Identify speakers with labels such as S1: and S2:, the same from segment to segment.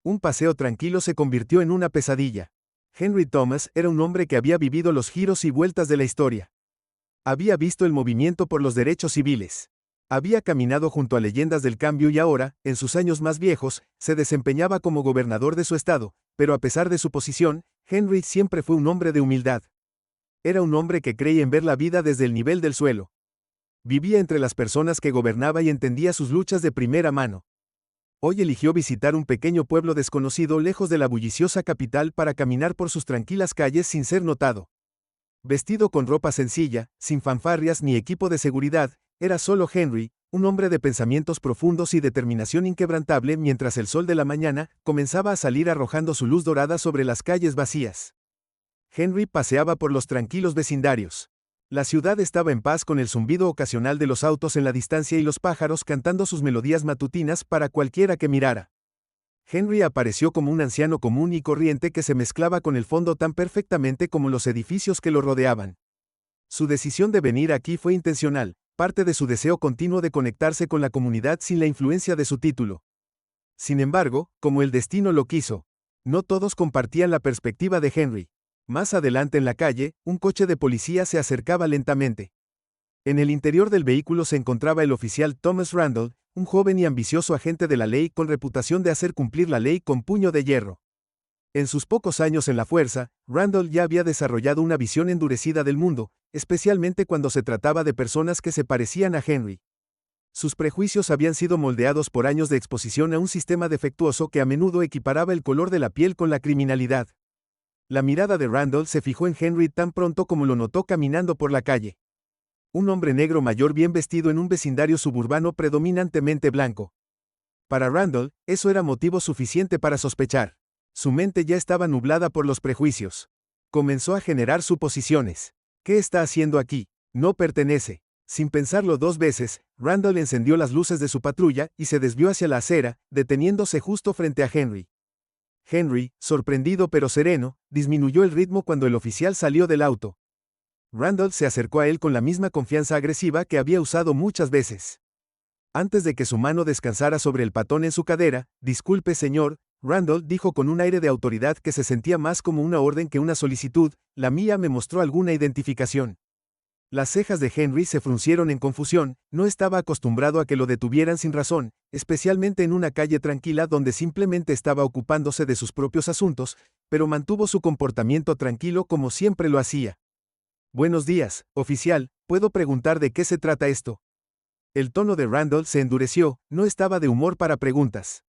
S1: Un paseo tranquilo se convirtió en una pesadilla. Henry Thomas era un hombre que había vivido los giros y vueltas de la historia. Había visto el movimiento por los derechos civiles. Había caminado junto a leyendas del cambio y ahora, en sus años más viejos, se desempeñaba como gobernador de su estado, pero a pesar de su posición, Henry siempre fue un hombre de humildad. Era un hombre que creía en ver la vida desde el nivel del suelo. Vivía entre las personas que gobernaba y entendía sus luchas de primera mano. Hoy eligió visitar un pequeño pueblo desconocido lejos de la bulliciosa capital para caminar por sus tranquilas calles sin ser notado. Vestido con ropa sencilla, sin fanfarrias ni equipo de seguridad, era solo Henry, un hombre de pensamientos profundos y determinación inquebrantable mientras el sol de la mañana comenzaba a salir arrojando su luz dorada sobre las calles vacías. Henry paseaba por los tranquilos vecindarios. La ciudad estaba en paz con el zumbido ocasional de los autos en la distancia y los pájaros cantando sus melodías matutinas para cualquiera que mirara. Henry apareció como un anciano común y corriente que se mezclaba con el fondo tan perfectamente como los edificios que lo rodeaban. Su decisión de venir aquí fue intencional, parte de su deseo continuo de conectarse con la comunidad sin la influencia de su título. Sin embargo, como el destino lo quiso, no todos compartían la perspectiva de Henry. Más adelante en la calle, un coche de policía se acercaba lentamente. En el interior del vehículo se encontraba el oficial Thomas Randall, un joven y ambicioso agente de la ley con reputación de hacer cumplir la ley con puño de hierro. En sus pocos años en la fuerza, Randall ya había desarrollado una visión endurecida del mundo, especialmente cuando se trataba de personas que se parecían a Henry. Sus prejuicios habían sido moldeados por años de exposición a un sistema defectuoso que a menudo equiparaba el color de la piel con la criminalidad. La mirada de Randall se fijó en Henry tan pronto como lo notó caminando por la calle. Un hombre negro mayor bien vestido en un vecindario suburbano predominantemente blanco. Para Randall, eso era motivo suficiente para sospechar. Su mente ya estaba nublada por los prejuicios. Comenzó a generar suposiciones. ¿Qué está haciendo aquí? No pertenece. Sin pensarlo dos veces, Randall encendió las luces de su patrulla y se desvió hacia la acera, deteniéndose justo frente a Henry. Henry, sorprendido pero sereno, disminuyó el ritmo cuando el oficial salió del auto. Randall se acercó a él con la misma confianza agresiva que había usado muchas veces. Antes de que su mano descansara sobre el patón en su cadera, «Disculpe, señor», Randall dijo con un aire de autoridad que se sentía más como una orden que una solicitud, «La mía me mostró alguna identificación». Las cejas de Henry se fruncieron en confusión, no estaba acostumbrado a que lo detuvieran sin razón, especialmente en una calle tranquila donde simplemente estaba ocupándose de sus propios asuntos, pero mantuvo su comportamiento tranquilo como siempre lo hacía. «Buenos días, oficial, ¿puedo preguntar de qué se trata esto?» El tono de Randall se endureció, no estaba de humor para preguntas.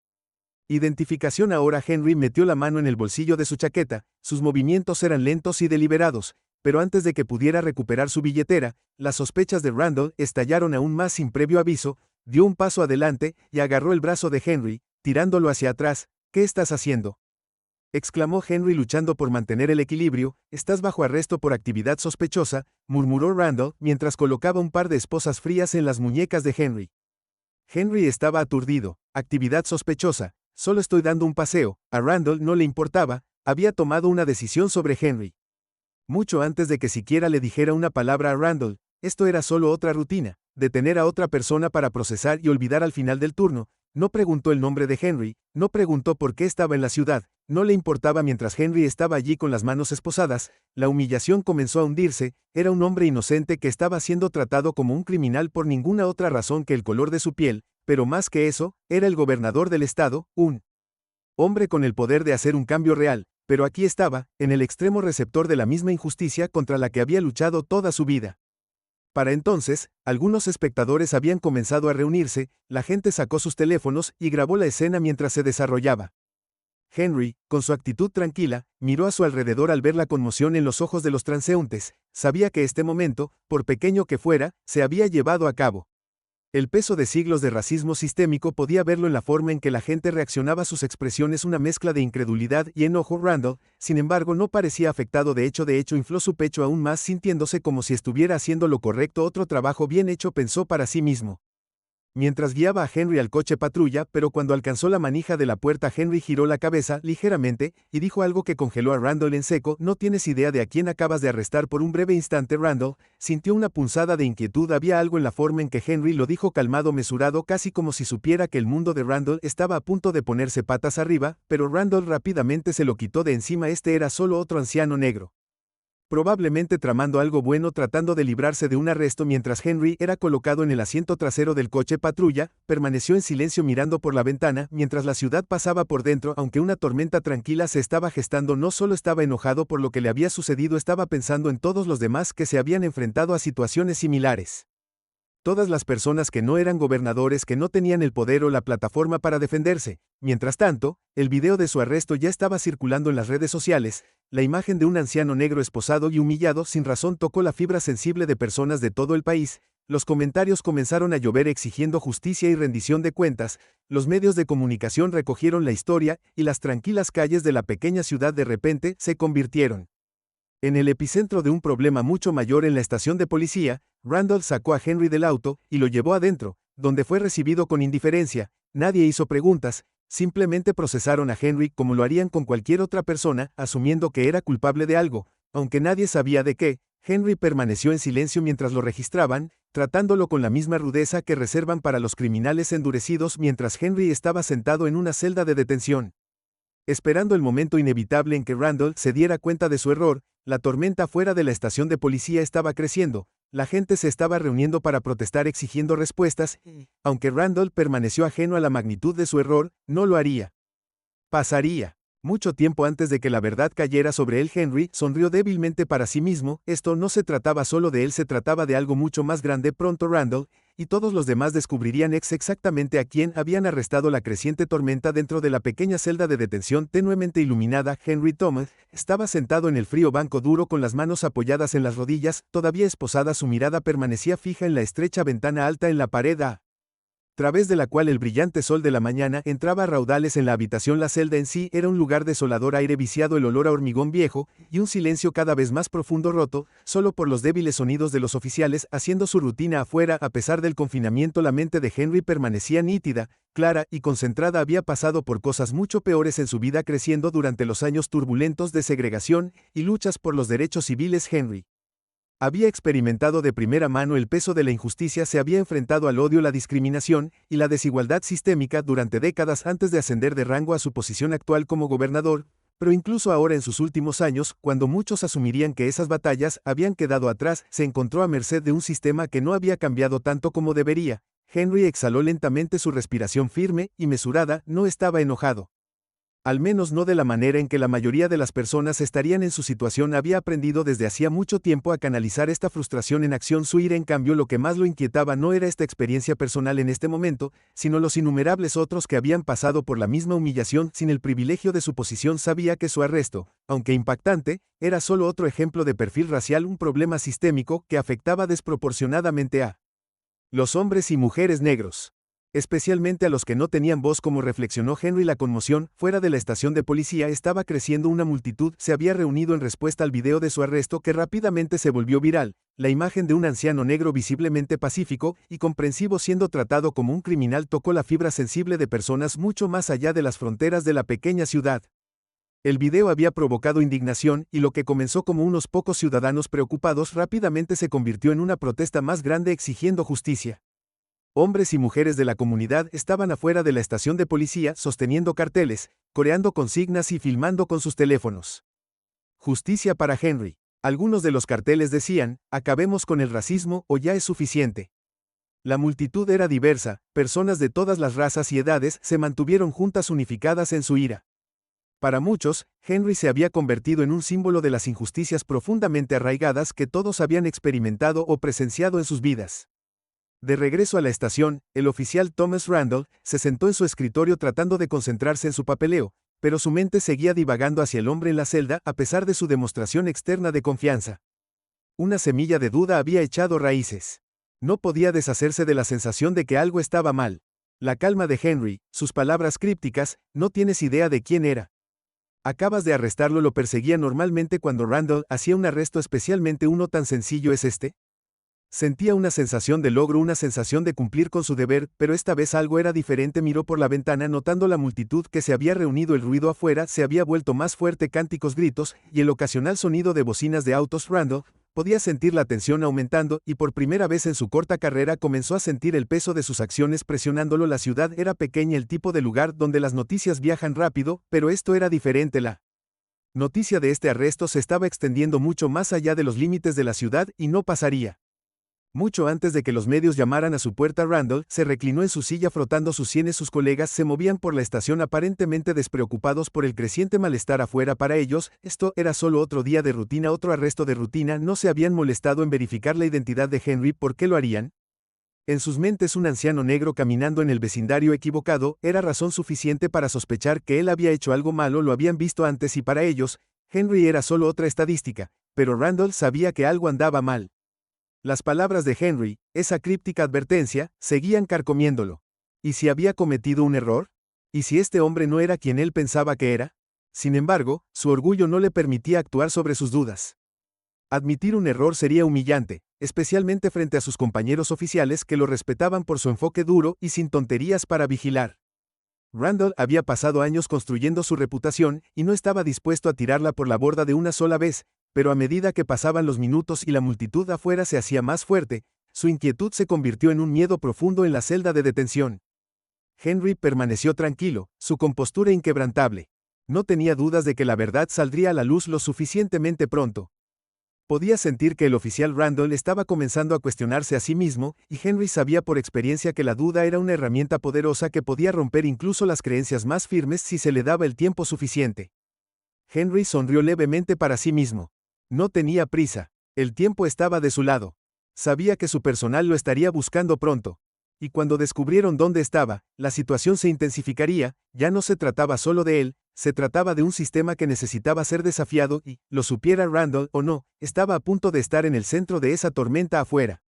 S1: Identificación. Ahora Henry metió la mano en el bolsillo de su chaqueta, sus movimientos eran lentos y deliberados, pero antes de que pudiera recuperar su billetera, las sospechas de Randall estallaron aún más sin previo aviso, dio un paso adelante y agarró el brazo de Henry, tirándolo hacia atrás. «¿Qué estás haciendo?», exclamó Henry luchando por mantener el equilibrio. «Estás bajo arresto por actividad sospechosa», murmuró Randall mientras colocaba un par de esposas frías en las muñecas de Henry. Henry estaba aturdido. «Actividad sospechosa, solo estoy dando un paseo». A Randall no le importaba, había tomado una decisión sobre Henry. Mucho antes de que siquiera le dijera una palabra a Randall, esto era solo otra rutina, detener a otra persona para procesar y olvidar al final del turno. No preguntó el nombre de Henry, no preguntó por qué estaba en la ciudad, no le importaba mientras Henry estaba allí con las manos esposadas. La humillación comenzó a hundirse, era un hombre inocente que estaba siendo tratado como un criminal por ninguna otra razón que el color de su piel, pero más que eso, era el gobernador del estado, un hombre con el poder de hacer un cambio real, pero aquí estaba, en el extremo receptor de la misma injusticia contra la que había luchado toda su vida. Para entonces, algunos espectadores habían comenzado a reunirse, la gente sacó sus teléfonos y grabó la escena mientras se desarrollaba. Henry, con su actitud tranquila, miró a su alrededor al ver la conmoción en los ojos de los transeúntes. Sabía que este momento, por pequeño que fuera, se había llevado a cabo. El peso de siglos de racismo sistémico podía verlo en la forma en que la gente reaccionaba a sus expresiones, una mezcla de incredulidad y enojo. Randall, sin embargo, no parecía afectado. De hecho, infló su pecho aún más, sintiéndose como si estuviera haciendo lo correcto. «Otro trabajo bien hecho», pensó para sí mismo. mientras guiaba a Henry al coche patrulla, pero cuando alcanzó la manija de la puerta Henry giró la cabeza ligeramente y dijo algo que congeló a Randall en seco. No tienes idea de a quién acabas de arrestar. Por un breve instante Randall sintió una punzada de inquietud. Había algo en la forma en que Henry lo dijo, calmado, mesurado, casi como si supiera que el mundo de Randall estaba a punto de ponerse patas arriba, pero Randall rápidamente se lo quitó de encima. Este era solo otro anciano negro, probablemente tramando algo bueno, tratando de librarse de un arresto. Mientras Henry era colocado en el asiento trasero del coche patrulla, permaneció en silencio mirando por la ventana mientras la ciudad pasaba por dentro. Aunque una tormenta tranquila se estaba gestando, no solo estaba enojado por lo que le había sucedido, estaba pensando en todos los demás que se habían enfrentado a situaciones similares. Todas las personas que no eran gobernadores, que no tenían el poder o la plataforma para defenderse. Mientras tanto, el video de su arresto ya estaba circulando en las redes sociales. La imagen de un anciano negro esposado y humillado sin razón tocó la fibra sensible de personas de todo el país. Los comentarios comenzaron a llover exigiendo justicia y rendición de cuentas. Los medios de comunicación recogieron la historia y las tranquilas calles de la pequeña ciudad de repente se convirtieron en el epicentro de un problema mucho mayor. En la estación de policía, Randall sacó a Henry del auto y lo llevó adentro, donde fue recibido con indiferencia. Nadie hizo preguntas, simplemente procesaron a Henry como lo harían con cualquier otra persona, asumiendo que era culpable de algo, aunque nadie sabía de qué. Henry permaneció en silencio mientras lo registraban, tratándolo con la misma rudeza que reservan para los criminales endurecidos. Mientras Henry estaba sentado en una celda de detención, esperando el momento inevitable en que Randall se diera cuenta de su error, la tormenta fuera de la estación de policía estaba creciendo. La gente se estaba reuniendo para protestar exigiendo respuestas, aunque Randall permaneció ajeno a la magnitud de su error, no lo haría. Pasaría mucho tiempo antes de que la verdad cayera sobre él. Henry sonrió débilmente para sí mismo. Esto no se trataba solo de él, se trataba de algo mucho más grande. Pronto Randall y todos los demás descubrirían exactamente a quién habían arrestado. La creciente tormenta dentro de la pequeña celda de detención tenuemente iluminada. Henry Thomas estaba sentado en el frío banco duro con las manos apoyadas en las rodillas, todavía esposada. Su mirada permanecía fija en la estrecha ventana alta en la pared a través de la cual el brillante sol de la mañana entraba a raudales en la habitación. La celda en sí era un lugar desolador, aire viciado, el olor a hormigón viejo, y un silencio cada vez más profundo, roto solo por los débiles sonidos de los oficiales haciendo su rutina afuera. A pesar del confinamiento, la mente de Henry permanecía nítida, clara y concentrada. Había pasado por cosas mucho peores en su vida, creciendo durante los años turbulentos de segregación y luchas por los derechos civiles. Henry había experimentado de primera mano el peso de la injusticia, se había enfrentado al odio, la discriminación y la desigualdad sistémica durante décadas antes de ascender de rango a su posición actual como gobernador, pero incluso ahora, en sus últimos años, cuando muchos asumirían que esas batallas habían quedado atrás, se encontró a merced de un sistema que no había cambiado tanto como debería. Henry exhaló lentamente, su respiración firme y mesurada. No estaba enojado. Al menos no de la manera en que la mayoría de las personas estarían en su situación. Había aprendido desde hacía mucho tiempo a canalizar esta frustración en acción. Su ira, en cambio, lo que más lo inquietaba no era esta experiencia personal en este momento, sino los innumerables otros que habían pasado por la misma humillación sin el privilegio de su posición. Sabía que su arresto, aunque impactante, era solo otro ejemplo de perfil racial, un problema sistémico que afectaba desproporcionadamente a los hombres y mujeres negros, especialmente a los que no tenían voz. Como reflexionó Henry, la conmoción fuera de la estación de policía estaba creciendo. Una multitud se había reunido en respuesta al video de su arresto, que rápidamente se volvió viral. La imagen de un anciano negro visiblemente pacífico y comprensivo siendo tratado como un criminal tocó la fibra sensible de personas mucho más allá de las fronteras de la pequeña ciudad. El video había provocado indignación, y lo que comenzó como unos pocos ciudadanos preocupados rápidamente se convirtió en una protesta más grande exigiendo justicia. Hombres y mujeres de la comunidad estaban afuera de la estación de policía sosteniendo carteles, coreando consignas y filmando con sus teléfonos. Justicia para Henry. Algunos de los carteles decían: acabemos con el racismo o ya es suficiente. La multitud era diversa, personas de todas las razas y edades se mantuvieron juntas, unificadas en su ira. Para muchos, Henry se había convertido en un símbolo de las injusticias profundamente arraigadas que todos habían experimentado o presenciado en sus vidas. De regreso a la estación, el oficial Thomas Randall se sentó en su escritorio tratando de concentrarse en su papeleo, pero su mente seguía divagando hacia el hombre en la celda a pesar de su demostración externa de confianza. Una semilla de duda había echado raíces. No podía deshacerse de la sensación de que algo estaba mal. La calma de Henry, sus palabras crípticas: no tienes idea de quién era. Acabas de arrestarlo. Lo perseguía normalmente cuando Randall hacía un arresto, especialmente uno tan sencillo. ¿Es este? Sentía una sensación de logro, una sensación de cumplir con su deber, pero esta vez algo era diferente. Miró por la ventana notando la multitud que se había reunido. El ruido afuera se había vuelto más fuerte, cánticos, gritos, y el ocasional sonido de bocinas de autos. Randall podía sentir la tensión aumentando, y por primera vez en su corta carrera comenzó a sentir el peso de sus acciones presionándolo. La ciudad era pequeña, el tipo de lugar donde las noticias viajan rápido, pero esto era diferente. La noticia de este arresto se estaba extendiendo mucho más allá de los límites de la ciudad y no pasaría mucho antes de que los medios llamaran a su puerta. Randall se reclinó en su silla frotando sus sienes. Sus colegas se movían por la estación aparentemente despreocupados por el creciente malestar afuera. Para ellos, esto era solo otro día de rutina, otro arresto de rutina. No se habían molestado en verificar la identidad de Henry. ¿Por qué lo harían? En sus mentes, un anciano negro caminando en el vecindario equivocado era razón suficiente para sospechar que él había hecho algo malo. Lo habían visto antes y para ellos, Henry era solo otra estadística, pero Randall sabía que algo andaba mal. Las palabras de Henry, esa críptica advertencia, seguían carcomiéndolo. ¿Y si había cometido un error? ¿Y si este hombre no era quien él pensaba que era? Sin embargo, su orgullo no le permitía actuar sobre sus dudas. Admitir un error sería humillante, especialmente frente a sus compañeros oficiales que lo respetaban por su enfoque duro y sin tonterías para vigilar. Randall había pasado años construyendo su reputación y no estaba dispuesto a tirarla por la borda de una sola vez, pero a medida que pasaban los minutos y la multitud afuera se hacía más fuerte, su inquietud se convirtió en un miedo profundo en la celda de detención. Henry permaneció tranquilo, su compostura inquebrantable. No tenía dudas de que la verdad saldría a la luz lo suficientemente pronto. Podía sentir que el oficial Randall estaba comenzando a cuestionarse a sí mismo, y Henry sabía por experiencia que la duda era una herramienta poderosa que podía romper incluso las creencias más firmes si se le daba el tiempo suficiente. Henry sonrió levemente para sí mismo. No tenía prisa. El tiempo estaba de su lado. Sabía que su personal lo estaría buscando pronto. Y cuando descubrieron dónde estaba, la situación se intensificaría. Ya no se trataba solo de él, se trataba de un sistema que necesitaba ser desafiado y, lo supiera Randall o no, estaba a punto de estar en el centro de esa tormenta afuera.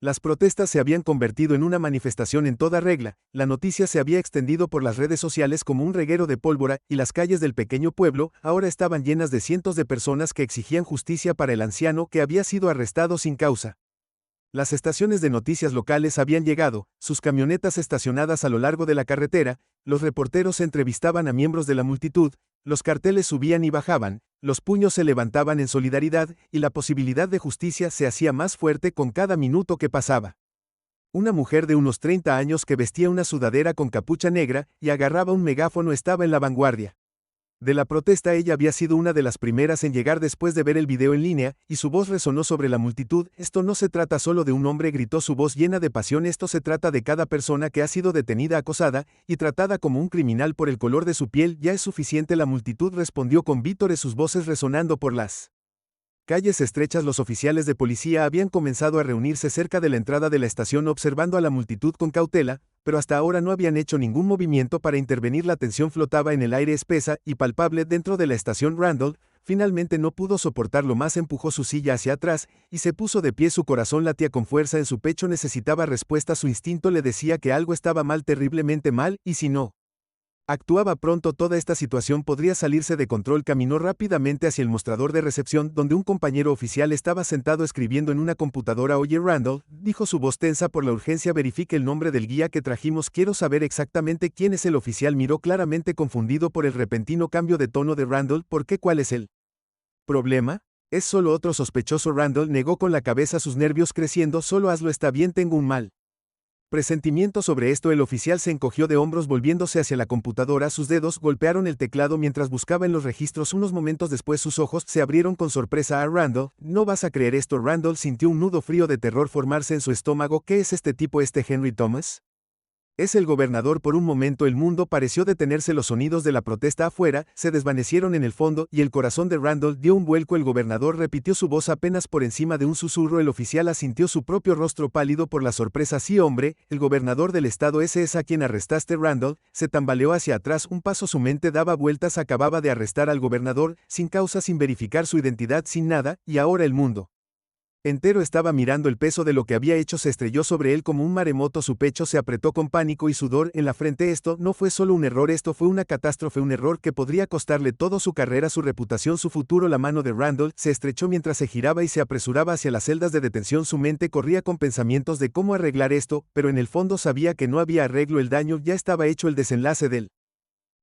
S1: Las protestas se habían convertido en una manifestación en toda regla, la noticia se había extendido por las redes sociales como un reguero de pólvora, y las calles del pequeño pueblo ahora estaban llenas de cientos de personas que exigían justicia para el anciano que había sido arrestado sin causa. Las estaciones de noticias locales habían llegado, sus camionetas estacionadas a lo largo de la carretera, los reporteros entrevistaban a miembros de la multitud, los carteles subían y bajaban, los puños se levantaban en solidaridad, y la posibilidad de justicia se hacía más fuerte con cada minuto que pasaba. Una mujer de unos 30 años que vestía una sudadera con capucha negra y agarraba un megáfono estaba en la vanguardia. De la protesta ella había sido una de las primeras en llegar después de ver el video en línea, y su voz resonó sobre la multitud. Esto no se trata solo de un hombre, gritó su voz llena de pasión, esto se trata de cada persona que ha sido detenida, acosada, y tratada como un criminal por el color de su piel. Ya es suficiente, la multitud respondió con vítores, sus voces resonando por las calles estrechas. Los oficiales de policía habían comenzado a reunirse cerca de la entrada de la estación observando a la multitud con cautela, pero hasta ahora no habían hecho ningún movimiento para intervenir. La tensión flotaba en el aire espesa y palpable dentro de la estación. Randall finalmente no pudo soportarlo más, empujó su silla hacia atrás y se puso de pie. Su corazón latía con fuerza en su pecho, necesitaba respuesta, su instinto le decía que algo estaba mal, terriblemente mal, y si no actuaba pronto toda esta situación podría salirse de control. Caminó rápidamente hacia el mostrador de recepción donde un compañero oficial estaba sentado escribiendo en una computadora. Oye Randall, dijo su voz tensa por la urgencia, verifique el nombre del guía que trajimos, quiero saber exactamente quién es. El oficial miró claramente confundido por el repentino cambio de tono de Randall. ¿Por qué? ¿Cuál es el problema? Es solo otro sospechoso. Randall negó con la cabeza, sus nervios creciendo. Solo hazlo, está bien, tengo un mal presentimiento sobre esto. El oficial se encogió de hombros volviéndose hacia la computadora, sus dedos golpearon el teclado mientras buscaba en los registros. Unos momentos después sus ojos se abrieron con sorpresa a Randall. No vas a creer esto. Randall sintió un nudo frío de terror formarse en su estómago. ¿Qué es este tipo, este Henry Thomas? Es el gobernador. Por un momento el mundo pareció detenerse, los sonidos de la protesta afuera se desvanecieron en el fondo y el corazón de Randall dio un vuelco. El gobernador repitió su voz apenas por encima de un susurro. El oficial asintió, su propio rostro pálido por la sorpresa. Sí, hombre, el gobernador del estado, ese es a quien arrestaste. Randall se tambaleó hacia atrás un paso, su mente daba vueltas. Acababa de arrestar al gobernador, sin causa, sin verificar su identidad, sin nada, y ahora el mundo Entero estaba mirando el peso de lo que había hecho, se estrelló sobre él como un maremoto, su pecho se apretó con pánico y sudor en la frente. Esto no fue solo un error, esto fue una catástrofe, un error que podría costarle todo, su carrera, su reputación, su futuro. La mano de Randall se estrechó mientras se giraba y se apresuraba hacia las celdas de detención. Su mente corría con pensamientos de cómo arreglar esto, pero en el fondo sabía que no había arreglo, el daño ya estaba hecho, el desenlace del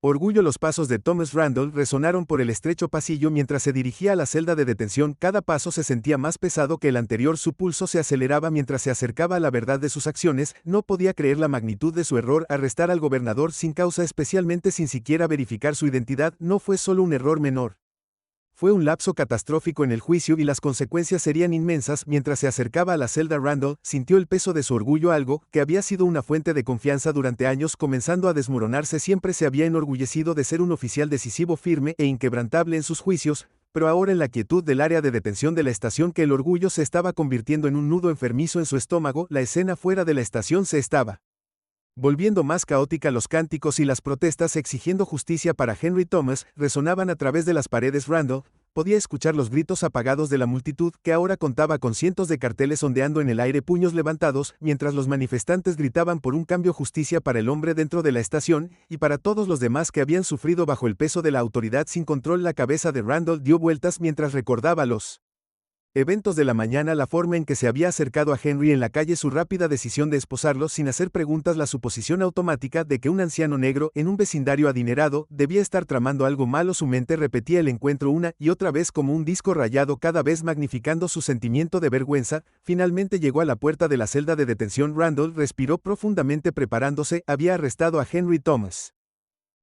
S1: orgullo. Los pasos de Thomas Randall resonaron por el estrecho pasillo mientras se dirigía a la celda de detención. Cada paso se sentía más pesado que el anterior, su pulso se aceleraba mientras se acercaba a la verdad de sus acciones. No podía creer la magnitud de su error, arrestar al gobernador sin causa, especialmente sin siquiera verificar su identidad. No fue solo un error menor. Fue un lapso catastrófico en el juicio y las consecuencias serían inmensas. Mientras se acercaba a la celda, Randall sintió el peso de su orgullo, algo que había sido una fuente de confianza durante años, comenzando a desmoronarse. Siempre se había enorgullecido de ser un oficial decisivo, firme e inquebrantable en sus juicios, pero ahora en la quietud del área de detención de la estación, que el orgullo se estaba convirtiendo en un nudo enfermizo en su estómago. La escena fuera de la estación se estaba volviendo más caótica. Los cánticos y las protestas exigiendo justicia para Henry Thomas resonaban a través de las paredes. Randall podía escuchar los gritos apagados de la multitud, que ahora contaba con cientos de carteles ondeando en el aire, puños levantados, mientras los manifestantes gritaban por un cambio, justicia para el hombre dentro de la estación, y para todos los demás que habían sufrido bajo el peso de la autoridad sin control. La cabeza de Randall dio vueltas mientras recordaba los eventos de la mañana, la forma en que se había acercado a Henry en la calle, su rápida decisión de esposarlo sin hacer preguntas, la suposición automática de que un anciano negro en un vecindario adinerado debía estar tramando algo malo. Su mente repetía el encuentro una y otra vez como un disco rayado, cada vez magnificando su sentimiento de vergüenza. Finalmente llegó a la puerta de la celda de detención. Randall respiró profundamente preparándose. Había arrestado a Henry Thomas,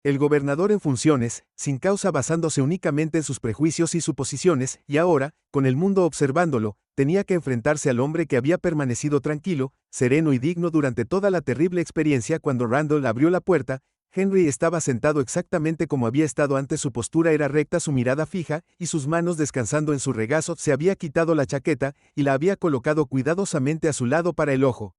S1: el gobernador en funciones, sin causa, basándose únicamente en sus prejuicios y suposiciones, y ahora, con el mundo observándolo, tenía que enfrentarse al hombre que había permanecido tranquilo, sereno y digno durante toda la terrible experiencia. Cuando Randall abrió la puerta, Henry estaba sentado exactamente como había estado antes. Su postura era recta, su mirada fija, y sus manos descansando en su regazo. Se había quitado la chaqueta y la había colocado cuidadosamente a su lado para el ojo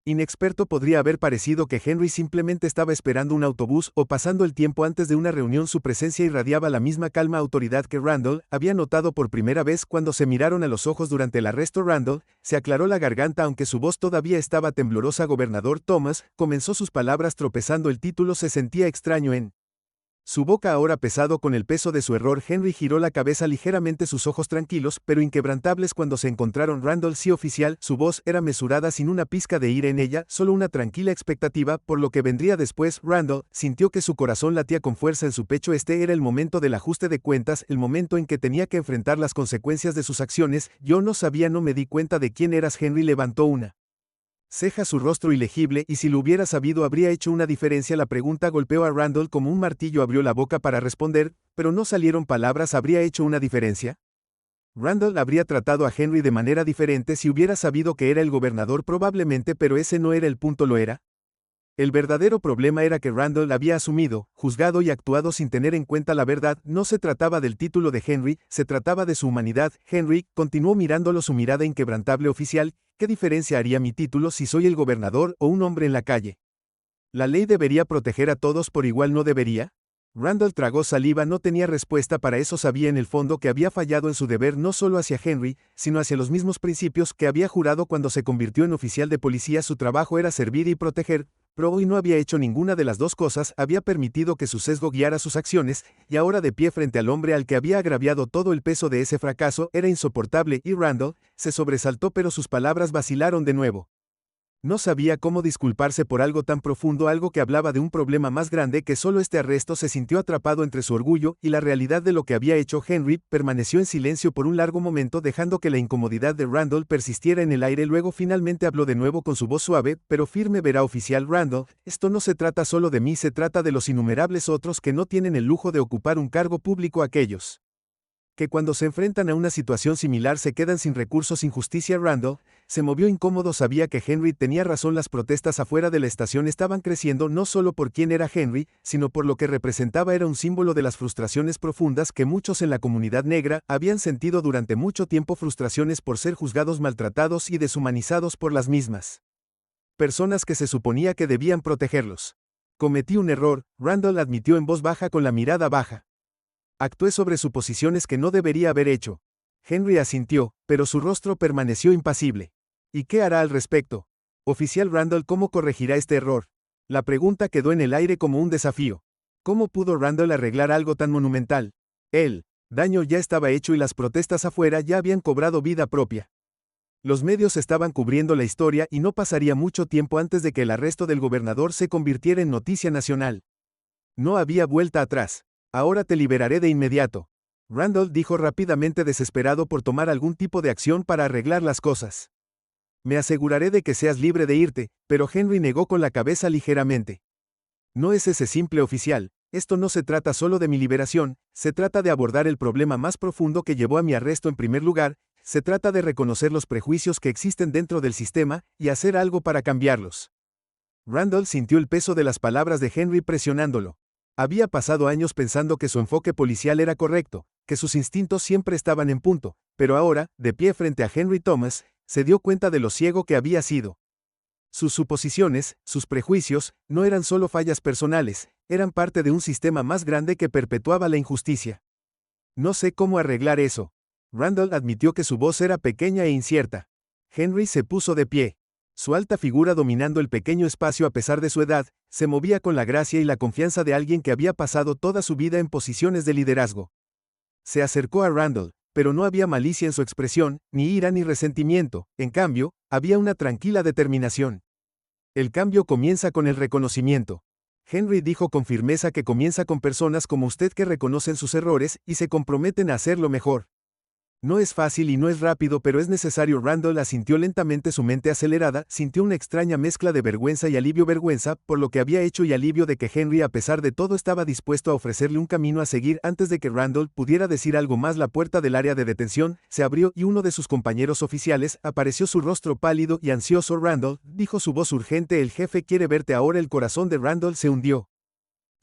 S1: inexperto. Podría haber parecido que Henry simplemente estaba esperando un autobús o pasando el tiempo antes de una reunión. Su presencia irradiaba la misma calma, autoridad que Randall había notado por primera vez cuando se miraron a los ojos durante el arresto. Randall se aclaró la garganta aunque su voz todavía estaba temblorosa. Gobernador Thomas, comenzó sus palabras tropezando. El título se sentía extraño en su boca, ahora pesado con el peso de su error. Henry giró la cabeza ligeramente, sus ojos tranquilos pero inquebrantables cuando se encontraron. Randall: sí, oficial. Su voz era mesurada, sin una pizca de ira en ella, solo una tranquila expectativa por lo que vendría después. Randall sintió que su corazón latía con fuerza en su pecho. Este era el momento del ajuste de cuentas, el momento en que tenía que enfrentar las consecuencias de sus acciones. Yo no sabía, no me di cuenta de quién eras. Henry levantó una ceja, su rostro ilegible, y si lo hubiera sabido habría hecho una diferencia. La pregunta golpeó a Randall como un martillo. Abrió la boca para responder, pero no salieron palabras. ¿Habría hecho una diferencia? Randall habría tratado a Henry de manera diferente si hubiera sabido que era el gobernador, probablemente, pero ese no era el punto. ¿Lo era? El verdadero problema era que Randall había asumido, juzgado y actuado sin tener en cuenta la verdad. No se trataba del título de Henry, se trataba de su humanidad. Henry continuó mirándolo, su mirada inquebrantable. Oficial, ¿qué diferencia haría mi título si soy el gobernador o un hombre en la calle? ¿La ley debería proteger a todos por igual, no debería? Randall tragó saliva. No tenía respuesta para eso. Sabía en el fondo que había fallado en su deber, no solo hacia Henry, sino hacia los mismos principios que había jurado cuando se convirtió en oficial de policía. Su trabajo era servir y proteger, pero hoy no había hecho ninguna de las dos cosas. Había permitido que su sesgo guiara sus acciones, y ahora, de pie frente al hombre al que había agraviado, todo el peso de ese fracaso era insoportable. Y Randall se sobresaltó, pero sus palabras vacilaron de nuevo. No sabía cómo disculparse por algo tan profundo, algo que hablaba de un problema más grande que solo este arresto. Se sintió atrapado entre su orgullo y la realidad de lo que había hecho. Henry permaneció en silencio por un largo momento, dejando que la incomodidad de Randall persistiera en el aire. Luego finalmente habló de nuevo con su voz suave pero firme. Verá, oficial Randall, esto no se trata solo de mí, se trata de los innumerables otros que no tienen el lujo de ocupar un cargo público, aquellos que cuando se enfrentan a una situación similar se quedan sin recursos, sin justicia. Randall se movió incómodo. Sabía que Henry tenía razón. Las protestas afuera de la estación estaban creciendo, no solo por quién era Henry, sino por lo que representaba. Era un símbolo de las frustraciones profundas que muchos en la comunidad negra habían sentido durante mucho tiempo, frustraciones por ser juzgados, maltratados y deshumanizados por las mismas personas que se suponía que debían protegerlos. Cometí un error, Randall admitió en voz baja, con la mirada baja. Actué sobre suposiciones que no debería haber hecho. Henry asintió, pero su rostro permaneció impasible. ¿Y qué hará al respecto? Oficial Randall, ¿cómo corregirá este error? La pregunta quedó en el aire como un desafío. ¿Cómo pudo Randall arreglar algo tan monumental? El daño ya estaba hecho y las protestas afuera ya habían cobrado vida propia. Los medios estaban cubriendo la historia y no pasaría mucho tiempo antes de que el arresto del gobernador se convirtiera en noticia nacional. No había vuelta atrás. Ahora te liberaré de inmediato. Randall dijo rápidamente, desesperado por tomar algún tipo de acción para arreglar las cosas. Me aseguraré de que seas libre de irte, pero Henry negó con la cabeza ligeramente. No es ese simple, oficial. Esto no se trata solo de mi liberación, se trata de abordar el problema más profundo que llevó a mi arresto en primer lugar, se trata de reconocer los prejuicios que existen dentro del sistema y hacer algo para cambiarlos. Randall sintió el peso de las palabras de Henry presionándolo. Había pasado años pensando que su enfoque policial era correcto, que sus instintos siempre estaban en punto, pero ahora, de pie frente a Henry Thomas, se dio cuenta de lo ciego que había sido. Sus suposiciones, sus prejuicios, no eran solo fallas personales, eran parte de un sistema más grande que perpetuaba la injusticia. No sé cómo arreglar eso. Randall admitió que su voz era pequeña e incierta. Henry se puso de pie. Su alta figura, dominando el pequeño espacio a pesar de su edad, se movía con la gracia y la confianza de alguien que había pasado toda su vida en posiciones de liderazgo. Se acercó a Randall, pero no había malicia en su expresión, ni ira ni resentimiento, en cambio, había una tranquila determinación. El cambio comienza con el reconocimiento. Henry dijo con firmeza que comienza con personas como usted que reconocen sus errores y se comprometen a hacerlo mejor. No es fácil y no es rápido, pero es necesario. Randall asintió lentamente, su mente acelerada, sintió una extraña mezcla de vergüenza y alivio. Vergüenza por lo que había hecho y alivio de que Henry, a pesar de todo, estaba dispuesto a ofrecerle un camino a seguir. Antes de que Randall pudiera decir algo más, la puerta del área de detención se abrió y uno de sus compañeros oficiales apareció, su rostro pálido y ansioso. Randall, dijo su voz urgente, el jefe quiere verte ahora. El corazón de Randall se hundió.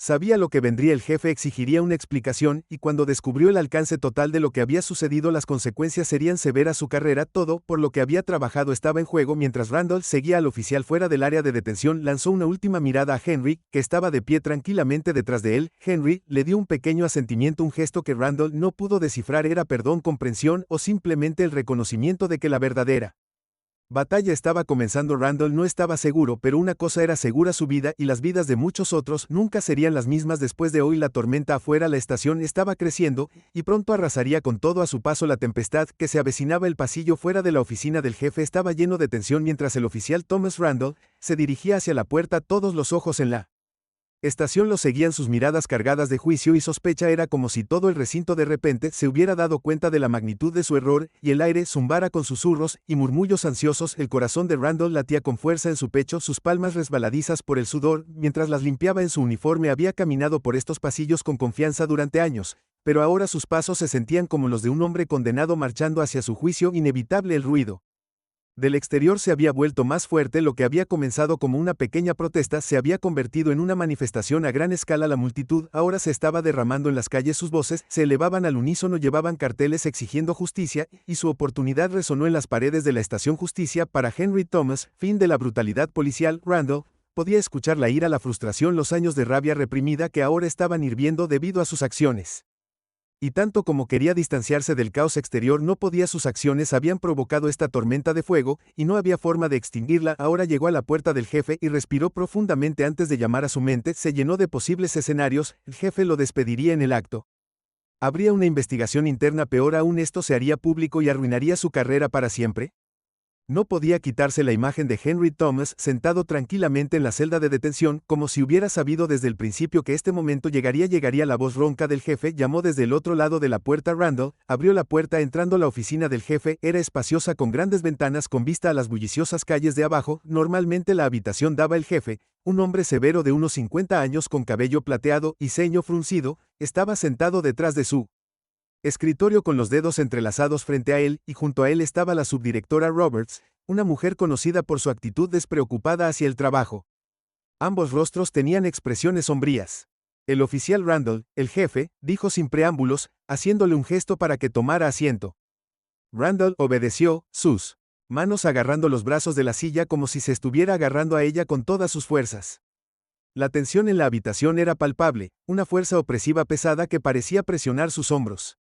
S1: Sabía lo que vendría, el jefe exigiría una explicación, y cuando descubrió el alcance total de lo que había sucedido, las consecuencias serían severas. Su carrera, todo por lo que había trabajado, estaba en juego. Mientras Randall seguía al oficial fuera del área de detención, lanzó una última mirada a Henry, que estaba de pie tranquilamente detrás de él. Henry le dio un pequeño asentimiento, un gesto que Randall no pudo descifrar. Era perdón, comprensión o simplemente el reconocimiento de que la verdadera batalla estaba comenzando. Randall no estaba seguro, pero una cosa era segura: su vida y las vidas de muchos otros nunca serían las mismas después de hoy. La tormenta afuera, la estación estaba creciendo, y pronto arrasaría con todo a su paso. La tempestad que se avecinaba. El pasillo fuera de la oficina del jefe estaba lleno de tensión mientras el oficial Thomas Randall se dirigía hacia la puerta. Todos los ojos en la estación lo seguían, sus miradas cargadas de juicio y sospecha. Era como si todo el recinto de repente se hubiera dado cuenta de la magnitud de su error, y el aire zumbara con susurros y murmullos ansiosos. El corazón de Randall latía con fuerza en su pecho, sus palmas resbaladizas por el sudor, mientras las limpiaba en su uniforme. Había caminado por estos pasillos con confianza durante años, pero ahora sus pasos se sentían como los de un hombre condenado marchando hacia su juicio inevitable. El ruido del exterior se había vuelto más fuerte. Lo que había comenzado como una pequeña protesta se había convertido en una manifestación a gran escala. La multitud ahora se estaba derramando en las calles, sus voces se elevaban al unísono, llevaban carteles exigiendo justicia, y su oportunidad resonó en las paredes de la estación. Justicia para Henry Thomas, fin de la brutalidad policial. Randall podía escuchar la ira, la frustración, los años de rabia reprimida que ahora estaban hirviendo debido a sus acciones. Y tanto como quería distanciarse del caos exterior, no podía. Sus acciones habían provocado esta tormenta de fuego, y no había forma de extinguirla. Ahora llegó a la puerta del jefe y respiró profundamente antes de llamar a su mente. Se llenó de posibles escenarios. El jefe lo despediría en el acto. ¿Habría una investigación interna? Peor aún, esto se haría público y arruinaría su carrera para siempre. No podía quitarse la imagen de Henry Thomas sentado tranquilamente en la celda de detención, como si hubiera sabido desde el principio que este momento llegaría. La voz ronca del jefe llamó desde el otro lado de la puerta. Randall abrió la puerta, entrando. La oficina del jefe era espaciosa, con grandes ventanas con vista a las bulliciosas calles de abajo. Normalmente la habitación daba el jefe, un hombre severo de unos 50 años con cabello plateado y ceño fruncido, estaba sentado detrás de su escritorio con los dedos entrelazados frente a él, y junto a él estaba la subdirectora Roberts, una mujer conocida por su actitud despreocupada hacia el trabajo. Ambos rostros tenían expresiones sombrías. El oficial Randall, el jefe, dijo sin preámbulos, haciéndole un gesto para que tomara asiento. Randall obedeció, sus manos agarrando los brazos de la silla como si se estuviera agarrando a ella con todas sus fuerzas. La tensión en la habitación era palpable, una fuerza opresiva pesada que parecía presionar sus hombros.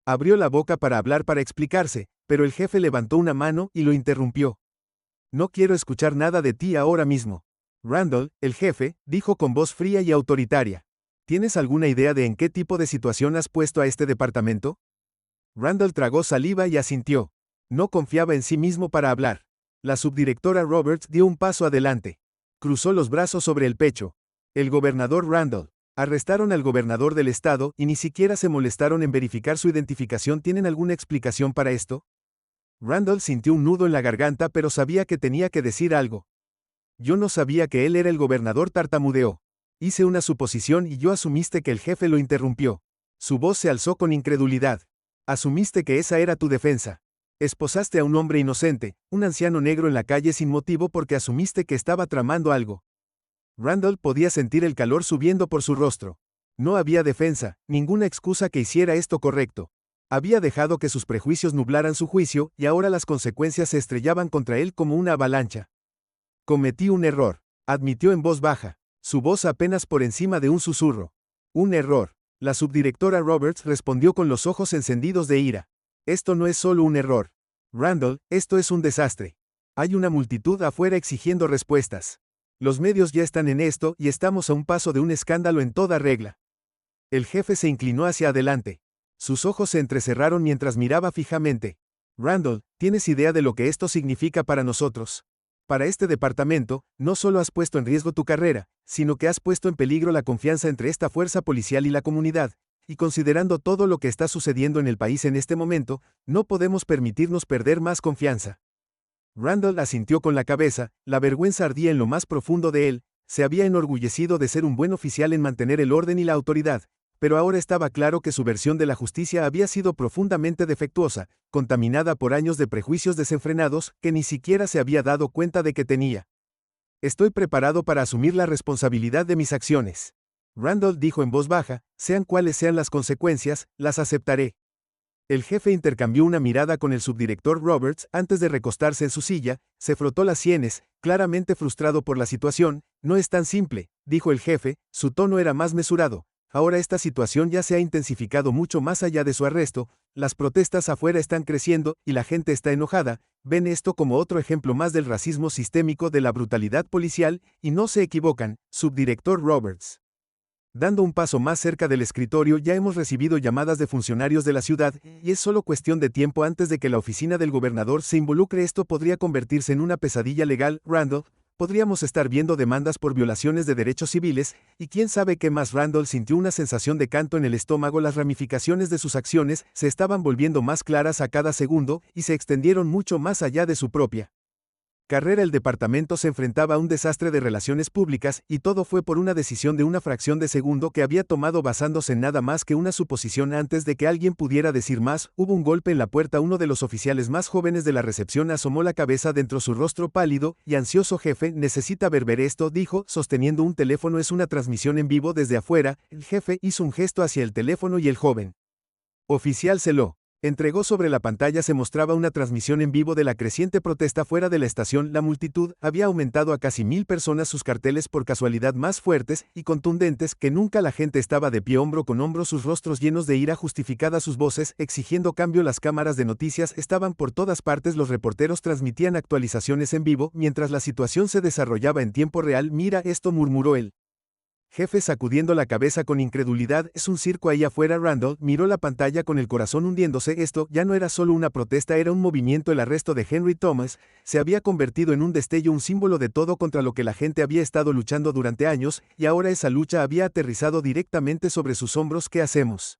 S1: Abrió la boca para hablar para explicarse, pero el jefe levantó una mano y lo interrumpió. No quiero escuchar nada de ti ahora mismo. Randall, el jefe, dijo con voz fría y autoritaria. ¿Tienes alguna idea de en qué tipo de situación has puesto a este departamento? Randall tragó saliva y asintió. No confiaba en sí mismo para hablar. La subdirectora Roberts dio un paso adelante. Cruzó los brazos sobre el pecho. El gobernador Randall. Arrestaron al gobernador del estado y ni siquiera se molestaron en verificar su identificación. ¿Tienen alguna explicación para esto? Randall sintió un nudo en la garganta, pero sabía que tenía que decir algo. Yo no sabía que él era el gobernador, tartamudeó. Hice una suposición y yo asumiste que el jefe lo interrumpió. Su voz se alzó con incredulidad. Asumiste que esa era tu defensa. Esposaste a un hombre inocente, un anciano negro en la calle sin motivo porque asumiste que estaba tramando algo. Randall podía sentir el calor subiendo por su rostro. No había defensa, ninguna excusa que hiciera esto correcto. Había dejado que sus prejuicios nublaran su juicio y ahora las consecuencias se estrellaban contra él como una avalancha. Cometí un error, admitió en voz baja, su voz apenas por encima de un susurro. Un error. La subdirectora Roberts respondió con los ojos encendidos de ira. Esto no es solo un error. Randall, esto es un desastre. Hay una multitud afuera exigiendo respuestas. Los medios ya están en esto y estamos a un paso de un escándalo en toda regla. El jefe se inclinó hacia adelante. Sus ojos se entrecerraron mientras miraba fijamente. Randall, ¿tienes idea de lo que esto significa para nosotros? Para este departamento, no solo has puesto en riesgo tu carrera, sino que has puesto en peligro la confianza entre esta fuerza policial y la comunidad, y considerando todo lo que está sucediendo en el país en este momento, no podemos permitirnos perder más confianza. Randall asintió con la cabeza, la vergüenza ardía en lo más profundo de él, se había enorgullecido de ser un buen oficial en mantener el orden y la autoridad, pero ahora estaba claro que su versión de la justicia había sido profundamente defectuosa, contaminada por años de prejuicios desenfrenados que ni siquiera se había dado cuenta de que tenía. Estoy preparado para asumir la responsabilidad de mis acciones. Randall dijo en voz baja, sean cuales sean las consecuencias, las aceptaré. El jefe intercambió una mirada con el subdirector Roberts antes de recostarse en su silla, se frotó las sienes, claramente frustrado por la situación. No es tan simple, dijo el jefe, su tono era más mesurado. Ahora esta situación ya se ha intensificado mucho más allá de su arresto, las protestas afuera están creciendo y la gente está enojada, ven esto como otro ejemplo más del racismo sistémico, de la brutalidad policial, y no se equivocan, subdirector Roberts. Dando un paso más cerca del escritorio, ya hemos recibido llamadas de funcionarios de la ciudad, y es solo cuestión de tiempo antes de que la oficina del gobernador se involucre. Esto podría convertirse en una pesadilla legal, Randall. Podríamos estar viendo demandas por violaciones de derechos civiles, y quién sabe qué más. Randall sintió una sensación de canto en el estómago. Las ramificaciones de sus acciones se estaban volviendo más claras a cada segundo, y se extendieron mucho más allá de su propia carrera. El departamento se enfrentaba a un desastre de relaciones públicas, y todo fue por una decisión de una fracción de segundo que había tomado basándose en nada más que una suposición. Antes de que alguien pudiera decir más, hubo un golpe en la puerta. Uno de los oficiales más jóvenes de la recepción asomó la cabeza dentro su rostro pálido y ansioso. Jefe, necesita ver esto, dijo, sosteniendo un teléfono. Es una transmisión en vivo desde afuera. El jefe hizo un gesto hacia el teléfono y el joven oficial se lo entregó. Sobre la pantalla se mostraba una transmisión en vivo de la creciente protesta fuera de la estación. La multitud había aumentado a casi 1000 personas, sus carteles por casualidad más fuertes y contundentes que nunca. La gente estaba de pie hombro con hombro, sus rostros llenos de ira justificada, sus voces exigiendo cambio. Las cámaras de noticias estaban por todas partes, los reporteros transmitían actualizaciones en vivo mientras la situación se desarrollaba en tiempo real. Mira esto, murmuró él. Jefe sacudiendo la cabeza con incredulidad. Es un circo ahí afuera. Randall miró la pantalla con el corazón hundiéndose. Esto ya no era solo una protesta, era un movimiento. El arresto de Henry Thomas se había convertido en un destello, un símbolo de todo contra lo que la gente había estado luchando durante años, y ahora esa lucha había aterrizado directamente sobre sus hombros. ¿Qué hacemos?,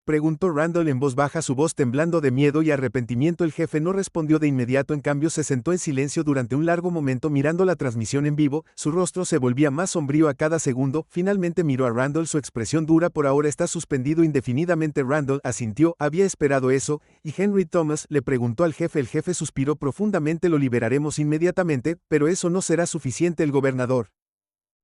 S1: preguntó Randall en voz baja, su voz temblando de miedo y arrepentimiento. El jefe no respondió de inmediato, en cambio se sentó en silencio durante un largo momento mirando la transmisión en vivo. Su rostro se volvía más sombrío a cada segundo. Finalmente miró a Randall, su expresión dura. Por ahora está suspendido indefinidamente. Randall asintió, había esperado eso. ¿Y Henry Thomas?, le preguntó al jefe. El jefe suspiró profundamente. Lo liberaremos inmediatamente, pero eso no será suficiente. El gobernador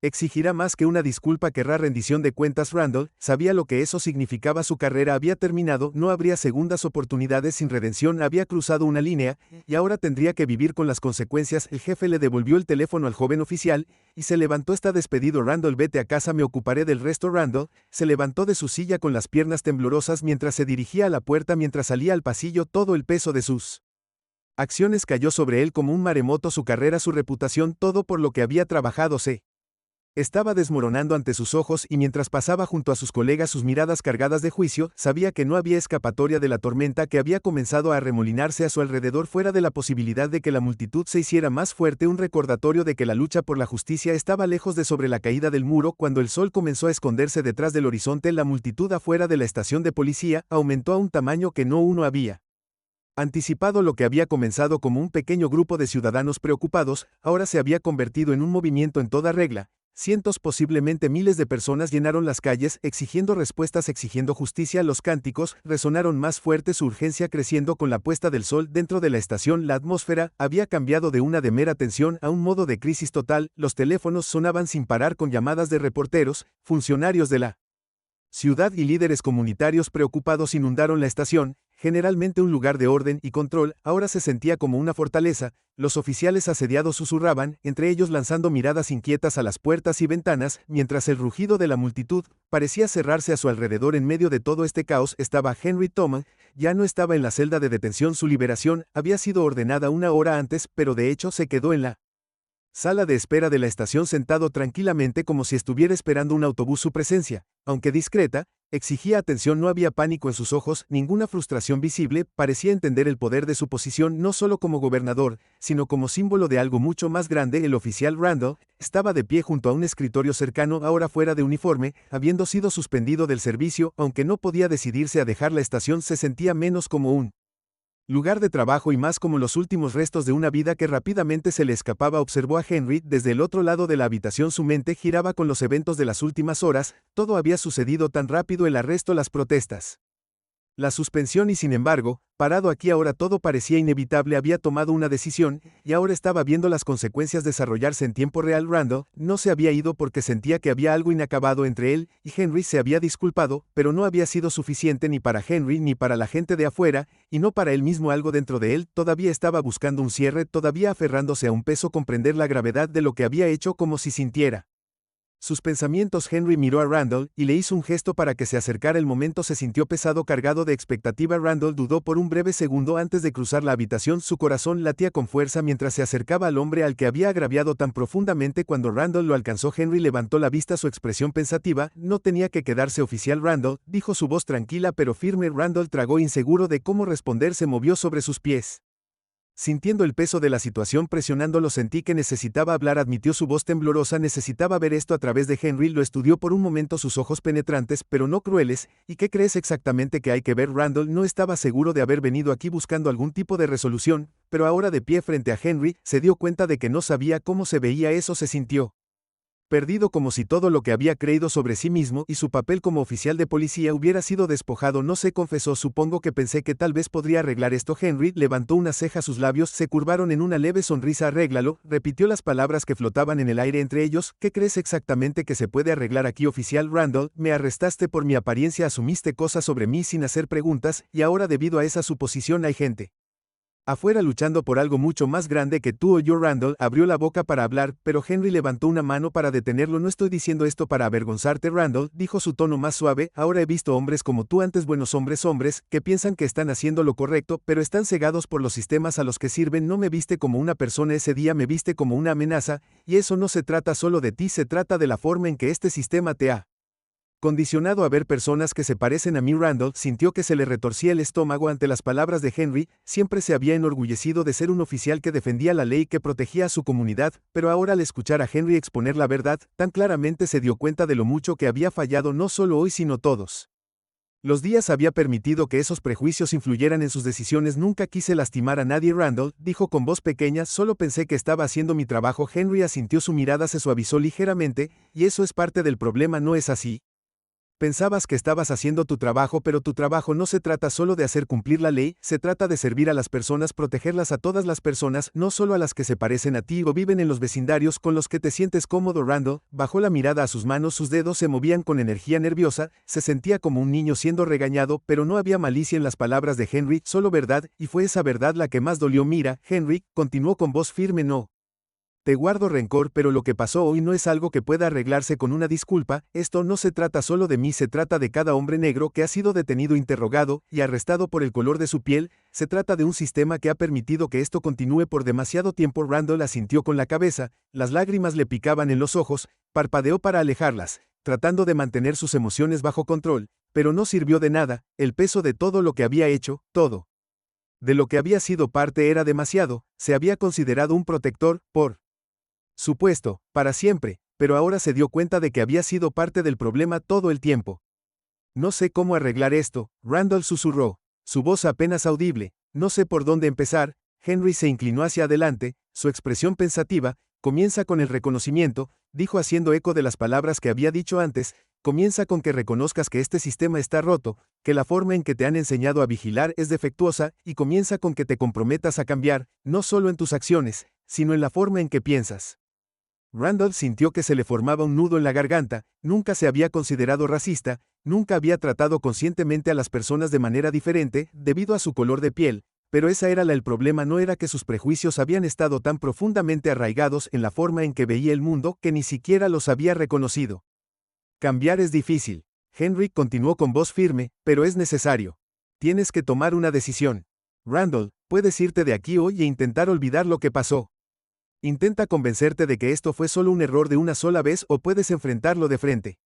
S1: Exigirá más que una disculpa, querrá rendición de cuentas. Randall sabía lo que eso significaba. Su carrera había terminado, no habría segundas oportunidades sin redención, había cruzado una línea, y ahora tendría que vivir con las consecuencias. El jefe le devolvió el teléfono al joven oficial, y se levantó. Está despedido, Randall, vete a casa, me ocuparé del resto. Randall se levantó de su silla con las piernas temblorosas mientras se dirigía a la puerta. Mientras salía al pasillo, todo el peso de sus acciones cayó sobre él como un maremoto. Su carrera, su reputación, todo por lo que había trabajado se estaba desmoronando ante sus ojos, y mientras pasaba junto a sus colegas, sus miradas cargadas de juicio, sabía que no había escapatoria de la tormenta que había comenzado a arremolinarse a su alrededor. Fuera de la posibilidad de que la multitud se hiciera más fuerte, un recordatorio de que la lucha por la justicia estaba lejos de sobre la caída del muro. Cuando el sol comenzó a esconderse detrás del horizonte, la multitud afuera de la estación de policía aumentó a un tamaño que no uno había anticipado. Lo que había comenzado como un pequeño grupo de ciudadanos preocupados, ahora se había convertido en un movimiento en toda regla. Cientos, posiblemente miles de personas llenaron las calles, exigiendo respuestas, exigiendo justicia. Los cánticos resonaron más fuerte, su urgencia creciendo con la puesta del sol dentro de la estación. La atmósfera había cambiado de una de mera tensión a un modo de crisis total. Los teléfonos sonaban sin parar con llamadas de reporteros, funcionarios de la ciudad y líderes comunitarios preocupados inundaron la estación. Generalmente un lugar de orden y control, ahora se sentía como una fortaleza. Los oficiales asediados susurraban, entre ellos lanzando miradas inquietas a las puertas y ventanas, mientras el rugido de la multitud parecía cerrarse a su alrededor. En medio de todo este caos estaba Henry Thomas. Ya no estaba en la celda de detención. Su liberación había sido ordenada una hora antes, pero de hecho se quedó en la sala de espera de la estación, sentado tranquilamente como si estuviera esperando un autobús. Su presencia, aunque discreta, exigía atención. No había pánico en sus ojos, ninguna frustración visible. Parecía entender el poder de su posición, no solo como gobernador, sino como símbolo de algo mucho más grande. El oficial Randall estaba de pie junto a un escritorio cercano, ahora fuera de uniforme, habiendo sido suspendido del servicio. Aunque no podía decidirse a dejar la estación, se sentía menos como un lugar de trabajo y más como los últimos restos de una vida que rápidamente se le escapaba. Observó a Henry desde el otro lado de la habitación. Su mente giraba con los eventos de las últimas horas. Todo había sucedido tan rápido: el arresto, las protestas, la suspensión, y sin embargo, parado aquí ahora todo parecía inevitable. Había tomado una decisión, y ahora estaba viendo las consecuencias desarrollarse en tiempo real. Randall no se había ido porque sentía que había algo inacabado entre él y Henry. Se había disculpado, pero no había sido suficiente ni para Henry ni para la gente de afuera, y no para él mismo. Algo dentro de él todavía estaba buscando un cierre, todavía aferrándose a un peso, comprender la gravedad de lo que había hecho, como si sintiera sus pensamientos. Henry miró a Randall y le hizo un gesto para que se acercara. El momento se sintió pesado, cargado de expectativa. Randall dudó por un breve segundo antes de cruzar la habitación. Su corazón latía con fuerza mientras se acercaba al hombre al que había agraviado tan profundamente. Cuando Randall lo alcanzó, Henry levantó la vista, su expresión pensativa. No tenía que quedarse, oficial Randall, dijo, su voz tranquila pero firme. Randall tragó, inseguro de cómo responder. Se movió sobre sus pies, sintiendo el peso de la situación presionándolo. Sentí que necesitaba hablar, admitió, su voz temblorosa. Necesitaba ver esto a través de Henry. Lo estudió por un momento, sus ojos penetrantes, pero no crueles. ¿Y qué crees exactamente que hay que ver? Randall no estaba seguro de haber venido aquí buscando algún tipo de resolución, pero ahora de pie frente a Henry, se dio cuenta de que no sabía cómo se veía eso. Se sintió perdido, como si todo lo que había creído sobre sí mismo y su papel como oficial de policía hubiera sido despojado. No sé, confesó, supongo que pensé que tal vez podría arreglar esto. Henry levantó una ceja, sus labios se curvaron en una leve sonrisa. Arréglalo, repitió, las palabras que flotaban en el aire entre ellos. ¿Qué crees exactamente que se puede arreglar aquí, oficial Randall? Me arrestaste por mi apariencia, asumiste cosas sobre mí sin hacer preguntas, y ahora debido a esa suposición hay gente afuera luchando por algo mucho más grande que tú o yo. Randall abrió la boca para hablar, pero Henry levantó una mano para detenerlo. No estoy diciendo esto para avergonzarte, Randall, dijo, su tono más suave. Ahora he visto hombres como tú antes, buenos hombres, hombres que piensan que están haciendo lo correcto, pero están cegados por los sistemas a los que sirven. No me viste como una persona ese día, me viste como una amenaza, y eso no se trata solo de ti, se trata de la forma en que este sistema te ha condicionado a ver personas que se parecen a mí. Randall sintió que se le retorcía el estómago ante las palabras de Henry. Siempre se había enorgullecido de ser un oficial que defendía la ley, que protegía a su comunidad, pero ahora al escuchar a Henry exponer la verdad tan claramente se dio cuenta de lo mucho que había fallado, no solo hoy sino todos los días. Había permitido que esos prejuicios influyeran en sus decisiones. Nunca quise lastimar a nadie, Randall, dijo con voz pequeña, solo pensé que estaba haciendo mi trabajo. Henry asintió, su mirada se suavizó ligeramente. Y eso es parte del problema, ¿no es así? Pensabas que estabas haciendo tu trabajo, pero tu trabajo no se trata solo de hacer cumplir la ley, se trata de servir a las personas, protegerlas a todas las personas, no solo a las que se parecen a ti o viven en los vecindarios con los que te sientes cómodo. Randall bajó la mirada a sus manos, sus dedos se movían con energía nerviosa, se sentía como un niño siendo regañado, pero no había malicia en las palabras de Henry, solo verdad, y fue esa verdad la que más dolió. Mira, Henry, continuó con voz firme, no te guardo rencor, pero lo que pasó hoy no es algo que pueda arreglarse con una disculpa. Esto no se trata solo de mí, se trata de cada hombre negro que ha sido detenido, interrogado y arrestado por el color de su piel. Se trata de un sistema que ha permitido que esto continúe por demasiado tiempo. Randall asintió con la cabeza, las lágrimas le picaban en los ojos, parpadeó para alejarlas, tratando de mantener sus emociones bajo control, pero no sirvió de nada. El peso de todo lo que había hecho, todo de lo que había sido parte era demasiado. Se había considerado un protector, por supuesto, para siempre, pero ahora se dio cuenta de que había sido parte del problema todo el tiempo. No sé cómo arreglar esto, Randall susurró, su voz apenas audible. No sé por dónde empezar. Henry se inclinó hacia adelante, su expresión pensativa. Comienza con el reconocimiento, dijo haciendo eco de las palabras que había dicho antes. Comienza con que reconozcas que este sistema está roto, que la forma en que te han enseñado a vigilar es defectuosa, y comienza con que te comprometas a cambiar, no solo en tus acciones, sino en la forma en que piensas. Randall sintió que se le formaba un nudo en la garganta. Nunca se había considerado racista, nunca había tratado conscientemente a las personas de manera diferente, debido a su color de piel, pero ese era el problema. No era que sus prejuicios habían estado tan profundamente arraigados en la forma en que veía el mundo que ni siquiera los había reconocido. Cambiar es difícil. Henry continuó con voz firme, pero es necesario. Tienes que tomar una decisión. Randall, puedes irte de aquí hoy e intentar olvidar lo que pasó. Intenta convencerte de que esto fue solo un error de una sola vez, o puedes enfrentarlo de frente.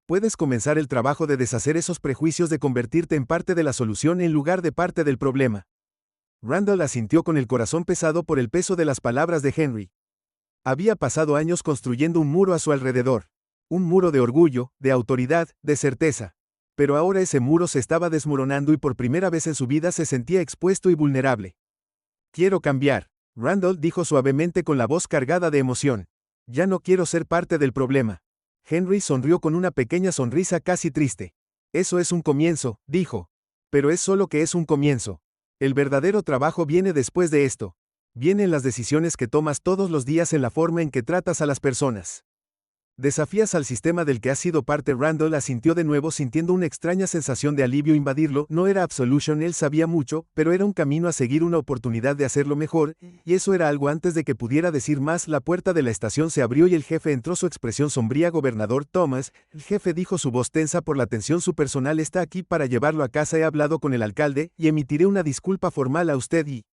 S1: Puedes comenzar el trabajo de deshacer esos prejuicios, de convertirte en parte de la solución en lugar de parte del problema. Randall asintió con el corazón pesado por el peso de las palabras de Henry. Había pasado años construyendo un muro a su alrededor. Un muro de orgullo, de autoridad, de certeza. Pero ahora ese muro se estaba desmoronando y por primera vez en su vida se sentía expuesto y vulnerable. Quiero cambiar. Randall dijo suavemente con la voz cargada de emoción. Ya no quiero ser parte del problema. Henry sonrió con una pequeña sonrisa casi triste. Eso es un comienzo, dijo. Pero es solo que es un comienzo. El verdadero trabajo viene después de esto. Vienen las decisiones que tomas todos los días, en la forma en que tratas a las personas. Desafías al sistema del que has sido parte. Randall asintió de nuevo, sintiendo una extraña sensación de alivio invadirlo. No era Absolution, él sabía mucho, pero era un camino a seguir, una oportunidad de hacerlo mejor, y eso era algo. Antes de que pudiera decir más, la puerta de la estación se abrió y el jefe entró, su expresión sombría. Gobernador Thomas, el jefe dijo, su voz tensa por la tensión, su personal está aquí para llevarlo a casa. He hablado con el alcalde, y emitiré una disculpa formal a usted y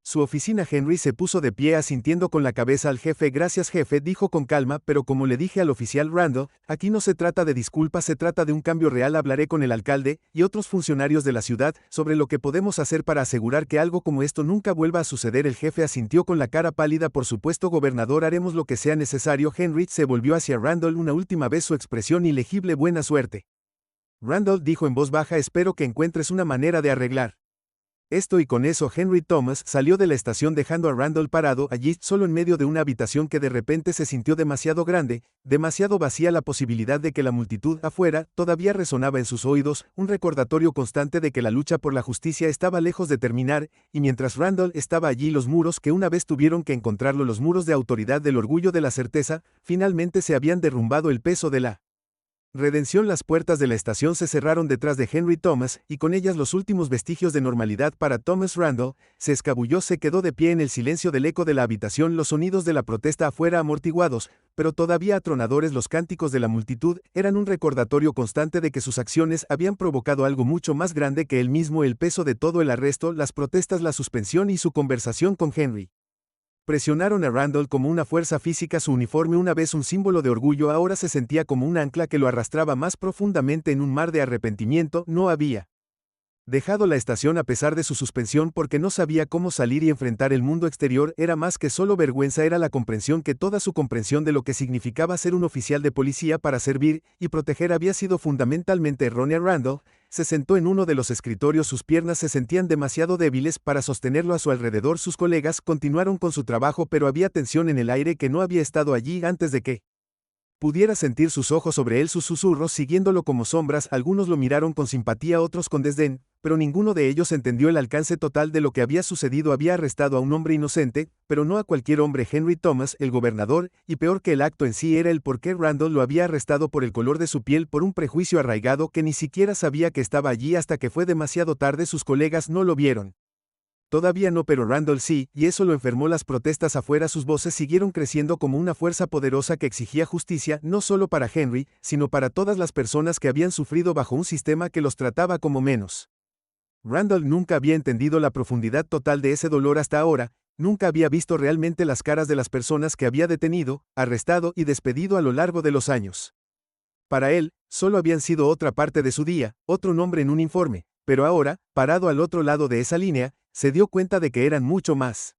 S1: su oficina. Henry se puso de pie asintiendo con la cabeza al jefe. Gracias, jefe, dijo con calma, pero como le dije al oficial Randall, aquí no se trata de disculpas, se trata de un cambio real. Hablaré con el alcalde y otros funcionarios de la ciudad sobre lo que podemos hacer para asegurar que algo como esto nunca vuelva a suceder. El jefe asintió con la cara pálida. Por supuesto, gobernador, haremos lo que sea necesario. Henry se volvió hacia Randall una última vez, su expresión ilegible. Buena suerte. Randall dijo en voz baja, espero que encuentres una manera de arreglar esto. Y con eso Henry Thomas salió de la estación, dejando a Randall parado allí, solo en medio de una habitación que de repente se sintió demasiado grande, demasiado vacía. La posibilidad de que la multitud afuera todavía resonaba en sus oídos, un recordatorio constante de que la lucha por la justicia estaba lejos de terminar, y mientras Randall estaba allí, los muros que una vez tuvieron que encontrarlo, los muros de autoridad, del orgullo, de la certeza, finalmente se habían derrumbado. El peso de la redención. Las puertas de la estación se cerraron detrás de Henry Thomas, y con ellas los últimos vestigios de normalidad para Thomas. Randall se escabulló, se quedó de pie en el silencio del eco de la habitación, los sonidos de la protesta afuera amortiguados, pero todavía atronadores. Los cánticos de la multitud eran un recordatorio constante de que sus acciones habían provocado algo mucho más grande que él mismo. El peso de todo el arresto, las protestas, la suspensión y su conversación con Henry presionaron a Randall como una fuerza física. Su uniforme, una vez un símbolo de orgullo, ahora se sentía como un ancla que lo arrastraba más profundamente en un mar de arrepentimiento. No había dejado la estación a pesar de su suspensión porque no sabía cómo salir y enfrentar el mundo exterior. Era más que solo vergüenza, era la comprensión que toda su comprensión de lo que significaba ser un oficial de policía para servir y proteger había sido fundamentalmente errónea. Randall se sentó en uno de los escritorios, sus piernas se sentían demasiado débiles para sostenerlo a su alrededor. Sus colegas continuaron con su trabajo, pero había tensión en el aire que no había estado allí antes de que Pudiera sentir sus ojos sobre él, sus susurros siguiéndolo como sombras. Algunos lo miraron con simpatía, otros con desdén, pero ninguno de ellos entendió el alcance total de lo que había sucedido. Había arrestado a un hombre inocente, pero no a cualquier hombre. Henry Thomas, el gobernador, y peor que el acto en sí era el por qué Randall lo había arrestado: por el color de su piel, por un prejuicio arraigado que ni siquiera sabía que estaba allí hasta que fue demasiado tarde. Sus colegas no lo vieron. Todavía no, pero Randall sí, y eso lo enfermó. Las protestas afuera, sus voces siguieron creciendo como una fuerza poderosa que exigía justicia, no solo para Henry, sino para todas las personas que habían sufrido bajo un sistema que los trataba como menos. Randall nunca había entendido la profundidad total de ese dolor hasta ahora, nunca había visto realmente las caras de las personas que había detenido, arrestado y despedido a lo largo de los años. Para él, solo habían sido otra parte de su día, otro nombre en un informe, pero ahora, parado al otro lado de esa línea, se dio cuenta de que eran mucho más.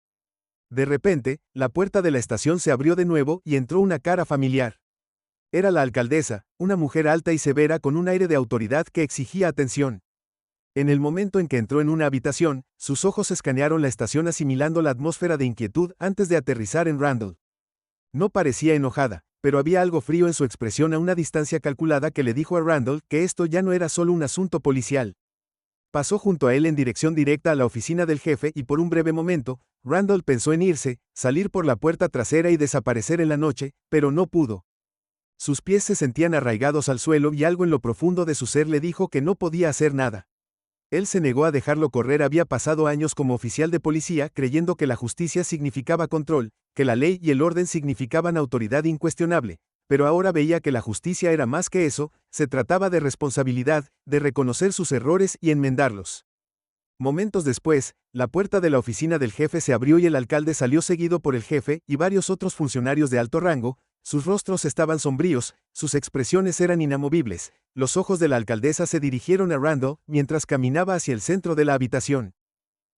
S1: De repente, la puerta de la estación se abrió de nuevo y entró una cara familiar. Era la alcaldesa, una mujer alta y severa con un aire de autoridad que exigía atención. En el momento en que entró en una habitación, sus ojos escanearon la estación asimilando la atmósfera de inquietud antes de aterrizar en Randall. No parecía enojada, pero había algo frío en su expresión a una distancia calculada que le dijo a Randall que esto ya no era solo un asunto policial. Pasó junto a él en dirección directa a la oficina del jefe y por un breve momento, Randall pensó en irse, salir por la puerta trasera y desaparecer en la noche, pero no pudo. Sus pies se sentían arraigados al suelo y algo en lo profundo de su ser le dijo que no podía hacer nada. Él se negó a dejarlo correr. Había pasado años como oficial de policía creyendo que la justicia significaba control, que la ley y el orden significaban autoridad incuestionable, pero ahora veía que la justicia era más que eso. Se trataba de responsabilidad, de reconocer sus errores y enmendarlos. Momentos después, la puerta de la oficina del jefe se abrió y el alcalde salió seguido por el jefe y varios otros funcionarios de alto rango. Sus rostros estaban sombríos, sus expresiones eran inamovibles. Los ojos de la alcaldesa se dirigieron a Randall mientras caminaba hacia el centro de la habitación.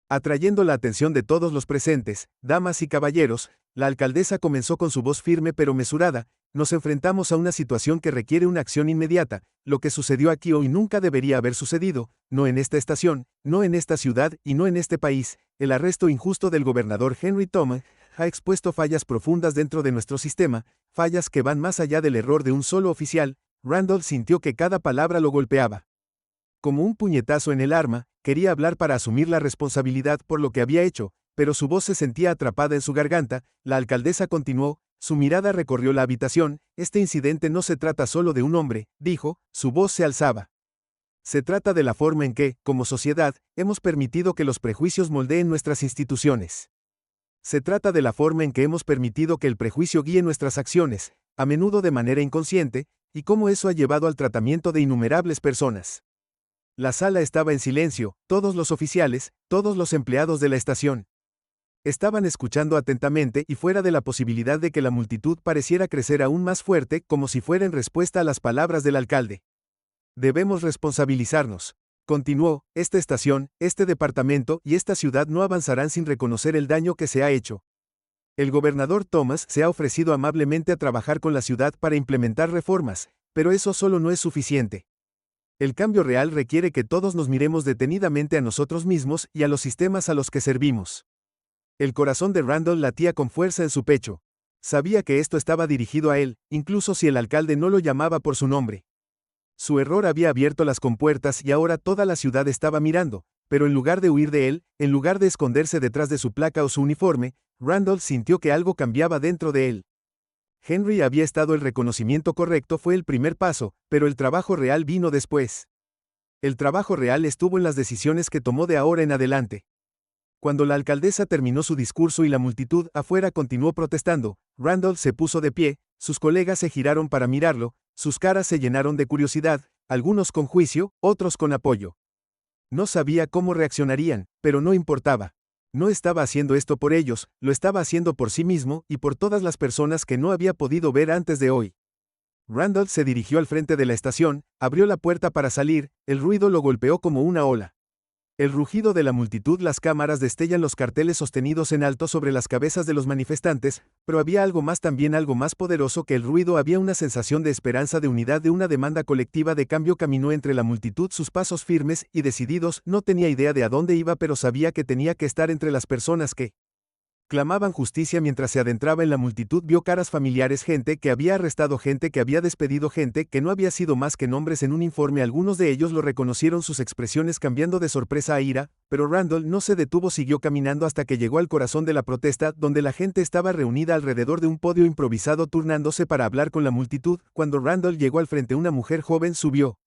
S1: Atrayendo la atención de todos los presentes, damas y caballeros, la alcaldesa comenzó con su voz firme pero mesurada: nos enfrentamos a una situación que requiere una acción inmediata. Lo que sucedió aquí hoy nunca debería haber sucedido, no en esta estación, no en esta ciudad y no en este país. El arresto injusto del gobernador Henry Thomas ha expuesto fallas profundas dentro de nuestro sistema, fallas que van más allá del error de un solo oficial. Randall sintió que cada palabra lo golpeaba. Como un puñetazo en el arma, quería hablar para asumir la responsabilidad por lo que había hecho, pero su voz se sentía atrapada en su garganta. La alcaldesa continuó, su mirada recorrió la habitación: este incidente no se trata solo de un hombre, dijo, su voz se alzaba. Se trata de la forma en que, como sociedad, hemos permitido que los prejuicios moldeen nuestras instituciones. Se trata de la forma en que hemos permitido que el prejuicio guíe nuestras acciones, a menudo de manera inconsciente, y cómo eso ha llevado al tratamiento de innumerables personas. La sala estaba en silencio, todos los oficiales, todos los empleados de la estación estaban escuchando atentamente y fuera de la posibilidad de que la multitud pareciera crecer aún más fuerte, como si fuera en respuesta a las palabras del alcalde. Debemos responsabilizarnos. Continuó, esta estación, este departamento y esta ciudad no avanzarán sin reconocer el daño que se ha hecho. El gobernador Thomas se ha ofrecido amablemente a trabajar con la ciudad para implementar reformas, pero eso solo no es suficiente. El cambio real requiere que todos nos miremos detenidamente a nosotros mismos y a los sistemas a los que servimos. El corazón de Randall latía con fuerza en su pecho. Sabía que esto estaba dirigido a él, incluso si el alcalde no lo llamaba por su nombre. Su error había abierto las compuertas y ahora toda la ciudad estaba mirando, pero en lugar de huir de él, en lugar de esconderse detrás de su placa o su uniforme, Randall sintió que algo cambiaba dentro de él. Henry había estado. El reconocimiento correcto fue el primer paso, pero el trabajo real vino después. El trabajo real estuvo en las decisiones que tomó de ahora en adelante. Cuando la alcaldesa terminó su discurso y la multitud afuera continuó protestando, Randall se puso de pie, sus colegas se giraron para mirarlo, sus caras se llenaron de curiosidad, algunos con juicio, otros con apoyo. No sabía cómo reaccionarían, pero no importaba. No estaba haciendo esto por ellos, lo estaba haciendo por sí mismo y por todas las personas que no había podido ver antes de hoy. Randall se dirigió al frente de la estación, abrió la puerta para salir, el ruido lo golpeó como una ola. El rugido de la multitud, las cámaras destellan los carteles sostenidos en alto sobre las cabezas de los manifestantes, pero había algo más, también algo más poderoso que el ruido. Había una sensación de esperanza, de unidad, de una demanda colectiva de cambio. Caminó entre la multitud, sus pasos firmes y decididos. No tenía idea de a dónde iba, pero sabía que tenía que estar entre las personas que Clamaban justicia mientras se adentraba en la multitud. Vio caras familiares, gente que había arrestado, gente que había despedido, gente que no había sido más que nombres en un informe. Algunos de ellos lo reconocieron, sus expresiones cambiando de sorpresa a ira, pero Randall no se detuvo, siguió caminando hasta que llegó al corazón de la protesta, donde la gente estaba reunida alrededor de un podio improvisado turnándose para hablar con la multitud. Cuando Randall llegó al frente, una mujer joven subió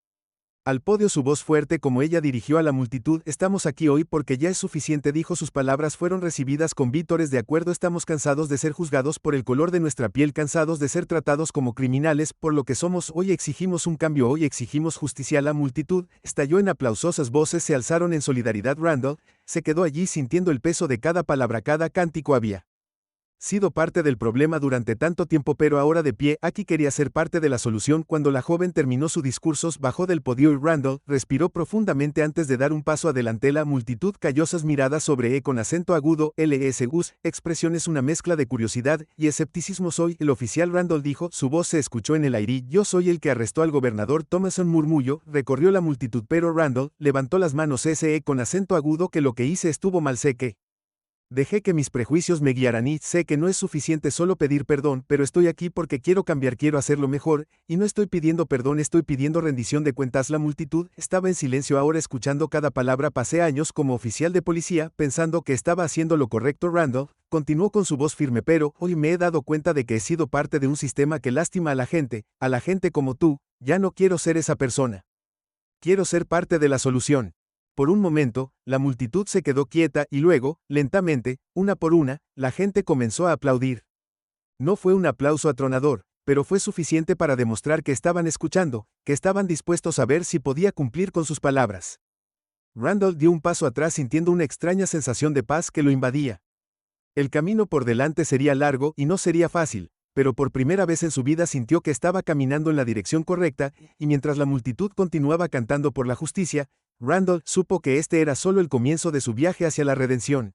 S1: al podio, su voz fuerte como ella dirigió a la multitud. Estamos aquí hoy porque ya es suficiente, dijo. Sus palabras fueron recibidas con vítores de acuerdo. Estamos cansados de ser juzgados por el color de nuestra piel, cansados de ser tratados como criminales por lo que somos. Hoy exigimos un cambio, hoy exigimos justicia. La multitud estalló en aplausosas voces se alzaron en solidaridad. Randall se quedó allí sintiendo el peso de cada palabra, cada cántico. Había sido parte del problema durante tanto tiempo, pero ahora de pie aquí quería ser parte de la solución. Cuando la joven terminó su discurso, bajó del podio y Randall respiró profundamente antes de dar un paso adelante. La multitud cayó sus miradas sobre él con acento agudo. Sus expresiones una mezcla de curiosidad y escepticismo. Soy el oficial, Randall dijo, su voz se escuchó en el aire. Yo soy el que arrestó al gobernador Thomas. Un murmullo recorrió la multitud, pero Randall levantó las manos con acento agudo. Que lo que hice estuvo mal, sé que dejé que mis prejuicios me guiaran y sé que no es suficiente solo pedir perdón, pero estoy aquí porque quiero cambiar, quiero hacerlo mejor, y no estoy pidiendo perdón, estoy pidiendo rendición de cuentas. La multitud estaba en silencio ahora escuchando cada palabra. Pasé años como oficial de policía pensando que estaba haciendo lo correcto. Randall continuó con su voz firme, pero hoy me he dado cuenta de que he sido parte de un sistema que lastima a la gente como tú. Ya no quiero ser esa persona. Quiero ser parte de la solución. Por un momento, la multitud se quedó quieta y luego, lentamente, una por una, la gente comenzó a aplaudir. No fue un aplauso atronador, pero fue suficiente para demostrar que estaban escuchando, que estaban dispuestos a ver si podía cumplir con sus palabras. Randall dio un paso atrás sintiendo una extraña sensación de paz que lo invadía. El camino por delante sería largo y no sería fácil, pero por primera vez en su vida sintió que estaba caminando en la dirección correcta, y mientras la multitud continuaba cantando por la justicia, Randall supo que este era solo el comienzo de su viaje hacia la redención.